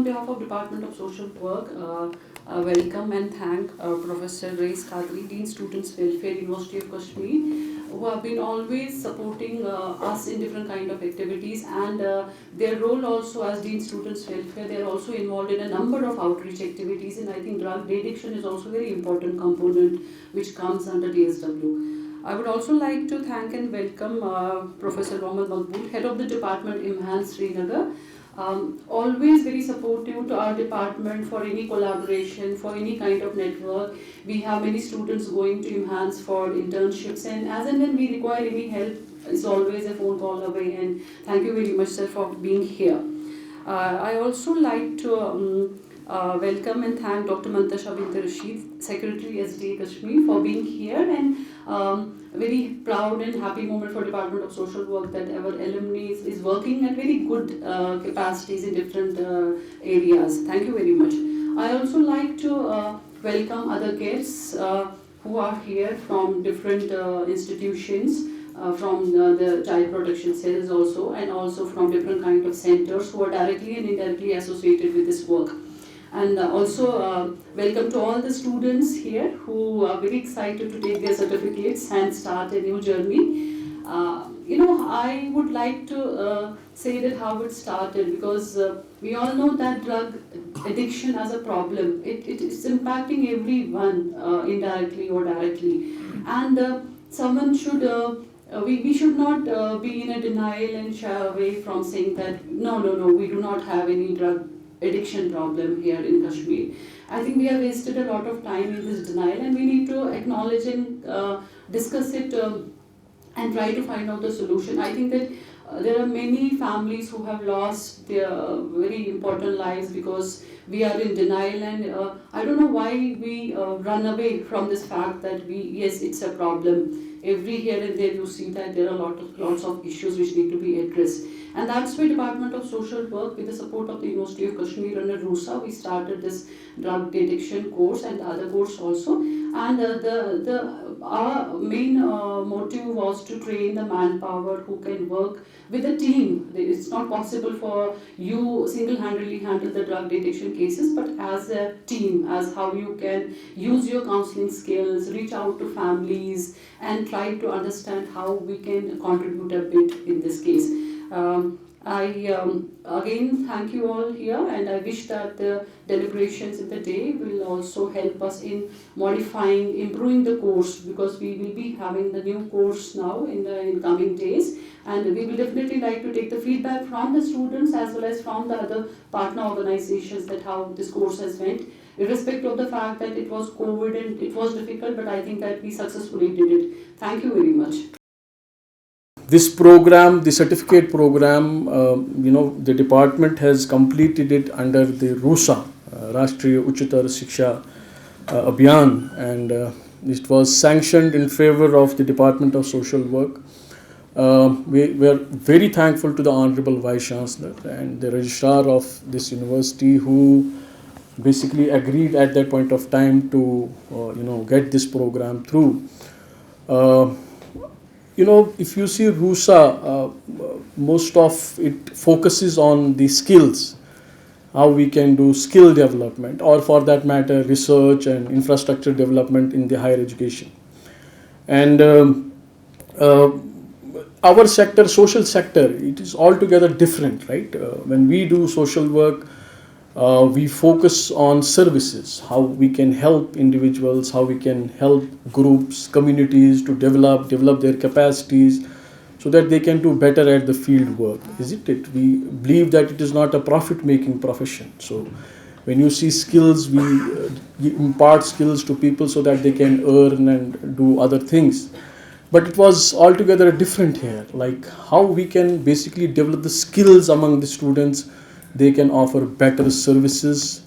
on behalf of Department of Social Work, welcome and thank Professor Reis Qadri, Dean Students Welfare, University of Kashmir, who have been always supporting us in different kind of activities, and their role also as Dean Students Welfare, they are also involved in a number of outreach activities, and I think drug addiction is also a very important component which comes under DSW. I would also like to thank and welcome Professor Mohammad Maqbool, Head of the Department, IMHAN Srinagar. Always very supportive to our department for any collaboration, for any kind of network. We have many students going to IMHANS for internships, and when we require any help, it's always a phone call away, and thank you very much, sir, for being here. I also like to welcome and thank Dr. Mantasha Bint Rashid, Secretary SDA Kashmir, for being here, and very proud and happy moment for Department of Social Work that our alumni is working at very good capacities in different areas. Thank you very much. I also like to welcome other guests who are here from different institutions. From the child protection cells also, and also from different kind of centers who are directly and indirectly associated with this work. And also welcome to all the students here who are very excited to take their certificates and start a new journey. I would like to say that how it started, because we all know that drug addiction as a problem, it's impacting everyone indirectly or directly, and someone should we should not be in a denial and shy away from saying that no, we do not have any drug addiction problem here in Kashmir. I think we have wasted a lot of time in this denial, and we need to acknowledge and discuss it and try to find out the solution. I think that there are many families who have lost their very important lives because we are in denial, and I don't know why we run away from this fact that yes, it's a problem. Every here and there you see that there are lots of issues which need to be addressed. And that's why Department of Social Work, with the support of the University of Kashmir under RUSA, we started this drug addiction course and other course also. And our main motive was to train the manpower who can work with a team. It's not possible for you single-handedly handle the drug addiction cases, but as a team, as how you can use your counseling skills, reach out to families, and try to understand how we can contribute a bit in this case. I again thank you all here, and I wish that the deliberations in the day will also help us in modifying, improving the course, because we will be having the new course now in the coming days, and we will definitely like to take the feedback from the students as well as from the other partner organizations that how this course has went, irrespective of the fact that it was COVID and it was difficult, but I think that we successfully did it. Thank you very much. This program, the certificate program, the department has completed it under the RUSA, Rashtriya Uchitar Shiksha Abhiyan, and it was sanctioned in favor of the Department of Social Work. We are very thankful to the Honorable Vice Chancellor and the Registrar of this university, who basically agreed at that point of time to get this program through. If you see RUSA, most of it focuses on the skills, how we can do skill development, or for that matter, research and infrastructure development in the higher education. And our sector, social sector, it is altogether different, right? When we do social work, we focus on services, how we can help individuals, how we can help groups, communities to develop their capacities so that they can do better at the field work, isn't it? We believe that it is not a profit-making profession. So when you see skills, we impart skills to people so that they can earn and do other things. But it was altogether different here, like how we can basically develop the skills among the students. They can offer better services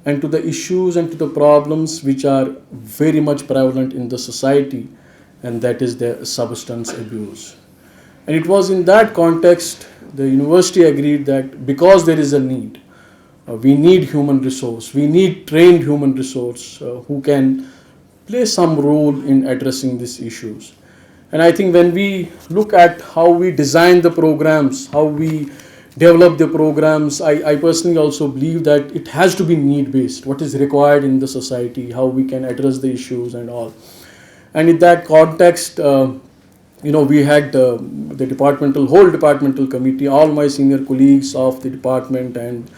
and to the issues and to the problems which are very much prevalent in the society, and that is the substance abuse. And it was in that context the university agreed that because there is a need, we need human resource, we need trained human resource who can play some role in addressing these issues. And I think when we look at how we design the programs, how we develop the programs. I personally also believe that it has to be need based, what is required in the society, how we can address the issues and all. And in that context, we had the whole departmental committee, all my senior colleagues of the department, and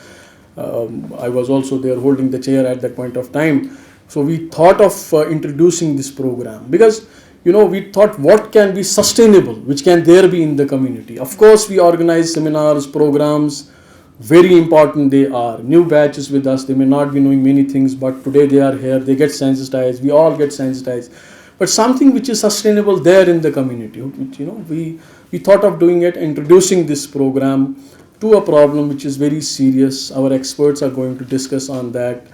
I was also there holding the chair at that point of time. So we thought of introducing this program because we thought what can be sustainable, which can there be in the community. Of course, we organize seminars, programs, very important they are. New batches with us, they may not be knowing many things, but today they are here, they get sensitized, we all get sensitized. But something which is sustainable there in the community, which, we thought of doing it, introducing this program to a problem which is very serious. Our experts are going to discuss on that.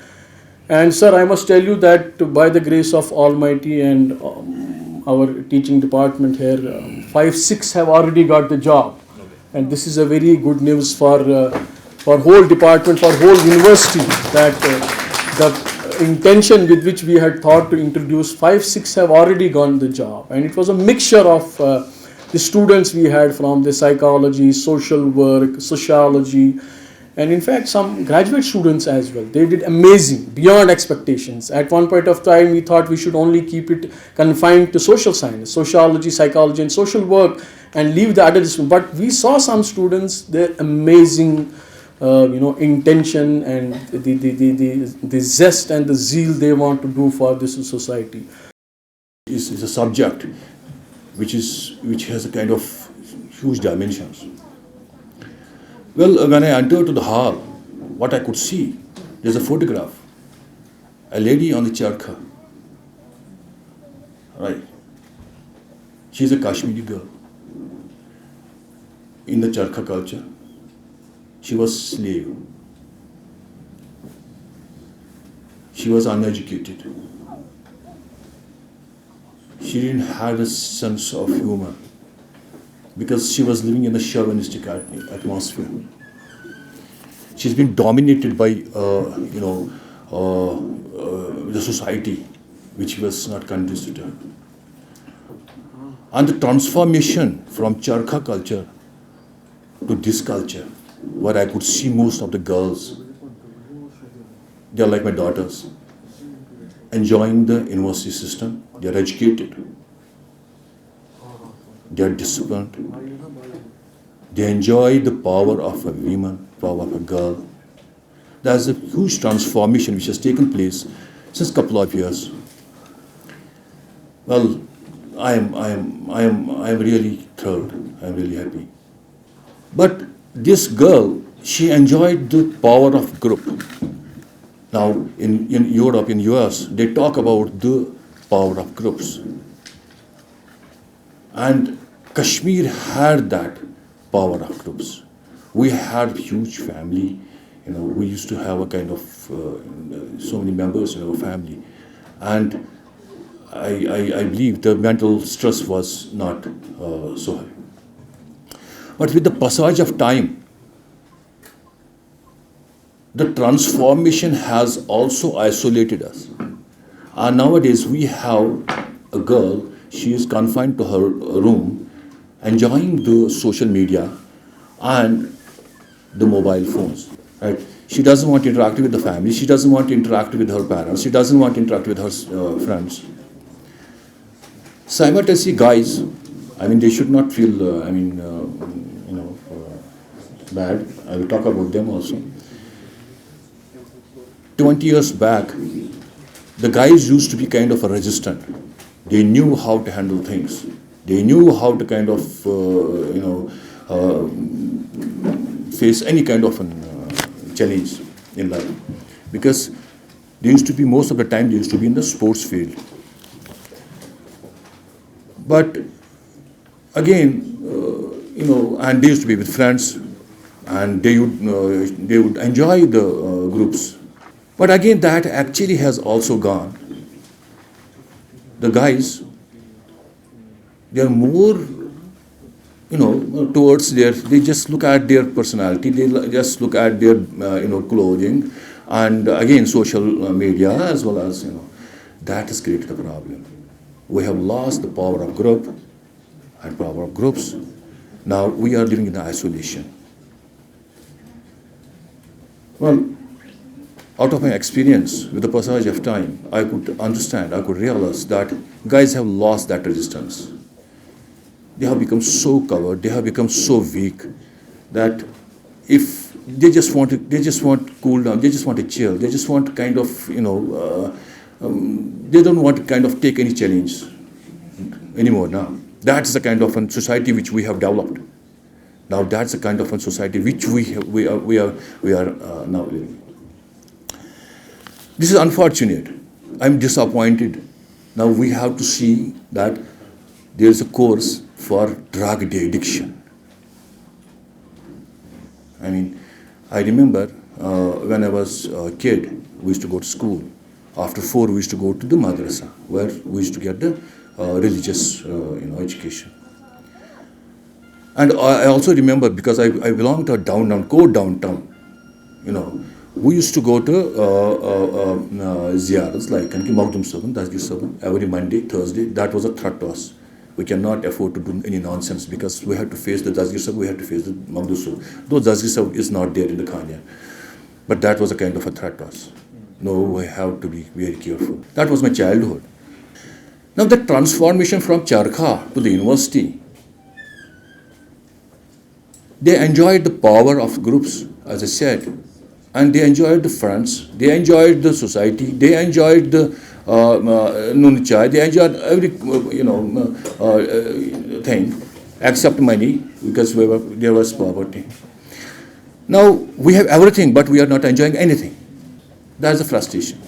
And sir, I must tell you that by the grace of Almighty and our teaching department here, 5-6 have already got the job. And this is a very good news for whole department, for whole university, that the intention with which we had thought to introduce, 5-6 have already gone the job. And it was a mixture of the students we had from the psychology, social work, sociology, and in fact some graduate students as well. They did amazing, beyond expectations. At one point of time we thought we should only keep it confined to social science, sociology, psychology and social work, and leave the other discipline. But we saw some students, their amazing intention and the zest and the zeal they want to do for this society. Is a subject which has a kind of huge dimensions. Well, when I entered to the hall, what I could see, there's a photograph, a lady on the charkha, right? She's a Kashmiri girl. In the charkha culture, she was slave. She was uneducated. She didn't have a sense of humor because she was living in a chauvinistic atmosphere. She's been dominated by, the society, which was not conducive to her. And the transformation from charkha culture to this culture, where I could see most of the girls, they are like my daughters, enjoying the university system. They are educated. They are disciplined. They enjoy the power of a woman, power of a girl. There's a huge transformation which has taken place since a couple of years. Well, I am really thrilled. I am really happy. But this girl, she enjoyed the power of group. Now, in Europe, in US, they talk about the power of groups. And Kashmir had that power of groups. We had a huge family. We used to have a kind of so many members in our family. And I believe the mental stress was not so high. But with the passage of time, the transformation has also isolated us. And nowadays we have a girl, she is confined to her room, enjoying the social media and the mobile phones. Right? She doesn't want to interact with the family, she doesn't want to interact with her parents, she doesn't want to interact with her friends. Simultaneously, guys, they should not feel, bad. I will talk about them also. 20 years back, the guys used to be kind of resistant. They knew how to handle things. They knew how to kind of, face any kind of challenge in life. Because they used to be, most of the time, they used to be in the sports field. But again, and they used to be with friends, and they would enjoy the groups. But again, that actually has also gone. The guys, they are more, towards they just look at their personality, they just look at their, clothing, and again, social media as well as, that has created a problem. We have lost the power of group and power of groups. Now we are living in isolation. Well, out of my experience with the passage of time, I could understand, I could realize that guys have lost that resistance. They have become so covered, they have become so weak that if they just want cool down, they just want to chill, they just want to kind of, they don't want to kind of take any challenge anymore now. That's the kind of a society which we have developed. Now that's the kind of a society which we are now living. This is unfortunate. I'm disappointed. Now we have to see that there is a course for drug addiction. I mean, I remember when I was a kid, we used to go to school. After 4, we used to go to the madrasa, where we used to get the religious education. And I also remember, because I belonged to a downtown, we used to go to ziyaras like Maghdum Sabhan, Dazgir Sabhan, every Monday, Thursday. That was a threat to us. We cannot afford to do any nonsense because we have to face the Dazgir Sabhan, we have to face the Maghdum Sabhan. Though Dazgir Sabhan is not there in the Khania. But that was a kind of a threat to us. No, we have to be very careful. That was my childhood. Now the transformation from Charkha to the university, they enjoyed the power of groups, as I said, and they enjoyed the friends, they enjoyed the society, they enjoyed the noon chai, they enjoyed every thing except money, because there was poverty. Now we have everything, but we are not enjoying anything. That's the frustration.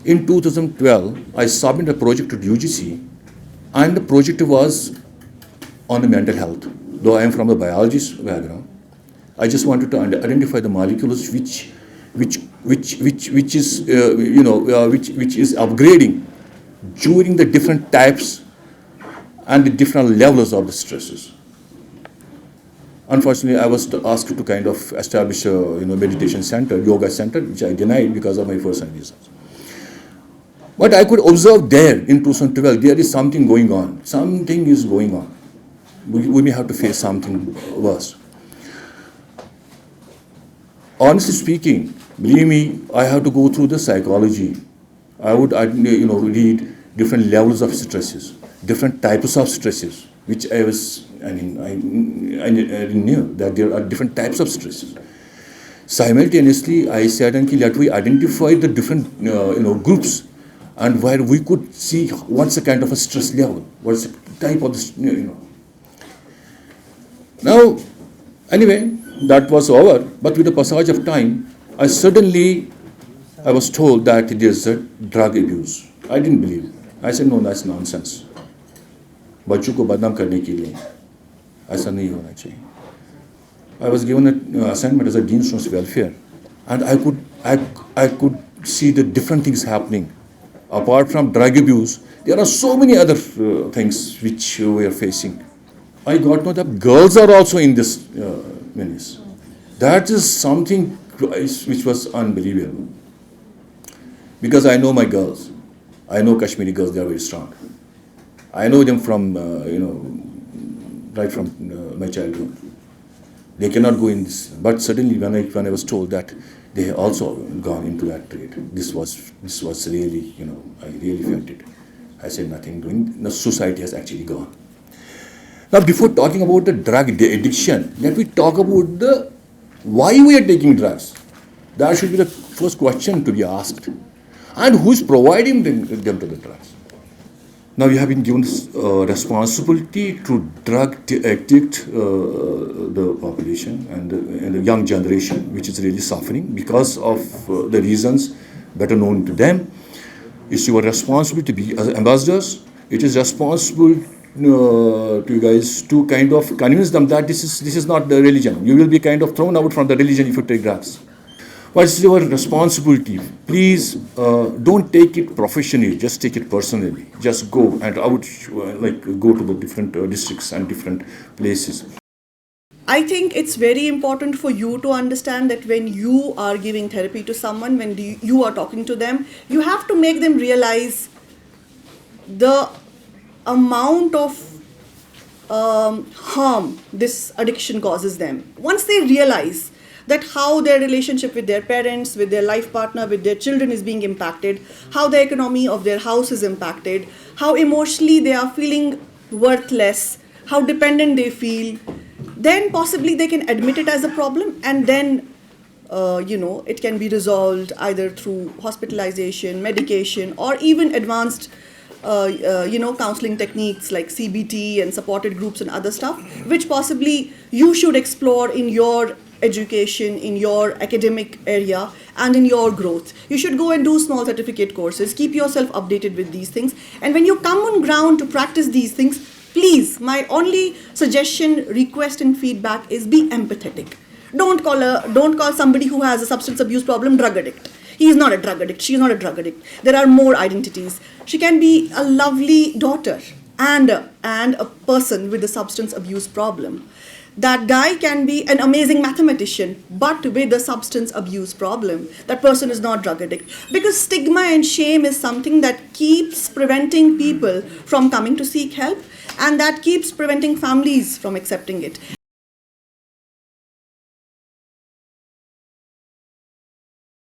In 2012, I submitted a project to UGC, and the project was on the mental health. Though I am from a biologist background, I just wanted to identify the molecules which is upgrading during the different types and the different levels of the stresses. Unfortunately, I was asked to kind of establish a meditation center, yoga center, which I denied because of my personal reasons. But I could observe there in 2012, there is something going on. Something is going on. We may have to face something worse. Honestly speaking, believe me, I have to go through the psychology. I would read different levels of stresses, different types of stresses, which I knew that there are different types of stresses. Simultaneously, I said, let we identify the different groups, and where we could see what's the kind of a stress level, what's the type of the. Now, anyway, that was over. But with the passage of time, I was told that it is a drug abuse. I didn't believe it. I said, no, that's nonsense. बच्चों को बदनाम करने के लिए ऐसा नहीं होना चाहिए. I was given an assignment as a Dean Students Welfare, and I could see the different things happening. Apart from drug abuse, there are so many other things which we are facing. I got to know that girls are also in this menace. That is something which was unbelievable. Because I know my girls. I know Kashmiri girls, they are very strong. I know them from, right from my childhood. They cannot go in this. But suddenly when I was told that they have also gone into that trade, this was really, I really felt it. I said nothing doing. The society has actually gone. Now, before talking about the drug addiction, let me talk about why we are taking drugs. That should be the first question to be asked. And who is providing them to the drugs? Now, we have been given responsibility to drug addict the population and the young generation, which is really suffering because of the reasons better known to them. It's your responsibility to be ambassadors. It is responsible to you guys to kind of convince them that this is not the religion. You will be kind of thrown out from the religion if you take drugs. But it's your responsibility. Please don't take it professionally. Just take it personally. Just go and go to the different districts and different places. I think it's very important for you to understand that when you are giving therapy to someone, when you are talking to them, you have to make them realize the amount of harm this addiction causes them. Once they realize that how their relationship with their parents, with their life partner, with their children is being impacted, how the economy of their house is impacted, how emotionally they are feeling worthless, how dependent they feel, then possibly they can admit it as a problem, and then it can be resolved either through hospitalization, medication, or even advanced counseling techniques like CBT and supported groups and other stuff, which possibly you should explore in your education, in your academic area, and in your growth. You should go and do small certificate courses, keep yourself updated with these things, and when you come on ground to practice these things, please, my only suggestion, request, and feedback is be empathetic. Don't call somebody who has a substance abuse problem drug addict. He is not a drug addict. She is not a drug addict. There are more identities. She can be a lovely daughter and a person with a substance abuse problem. That guy can be an amazing mathematician, but with a substance abuse problem. That person is not drug addict. Because stigma and shame is something that keeps preventing people from coming to seek help, and that keeps preventing families from accepting it.